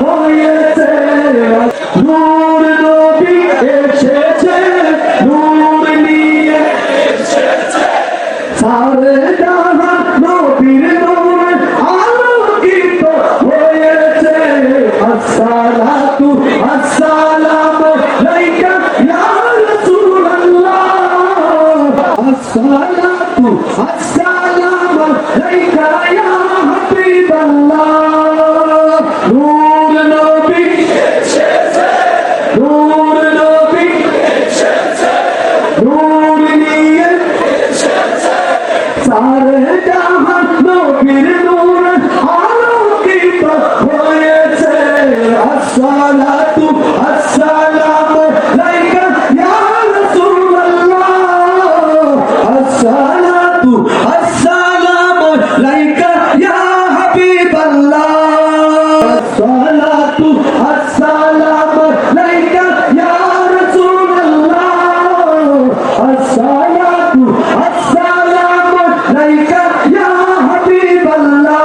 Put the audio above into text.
হয়েছে নূর নবী এসেছে নূর নিয়ে সারে জাহান নবীর নূরে আলোকিত হয়েছে আসসালাতু আসসালামু আলাইকা ইয়া রাসূলুল্লাহ আসসালাতু আসসালামু আলাইকা ইয়া হাবিবাল্লাহ নূর নবী এসেছে নূর নবী এসেছে নূর নিয়ে সারে জাহান নবীর নূরে আলোকিত হয়েছে আসসালাতু আসসালামু আলাইকা ইয়া রাসূলুল্লাহ আসসালাতু আসসালামু আলাইকা ইয়া হাবিবাল্লাহ আসসালাতু আসসালামু আলাইকা ইয়া রাসূলুল্লাহ আসসালাতু আসসালামু আলাইকা ইয়া হাবিবাল্লাহ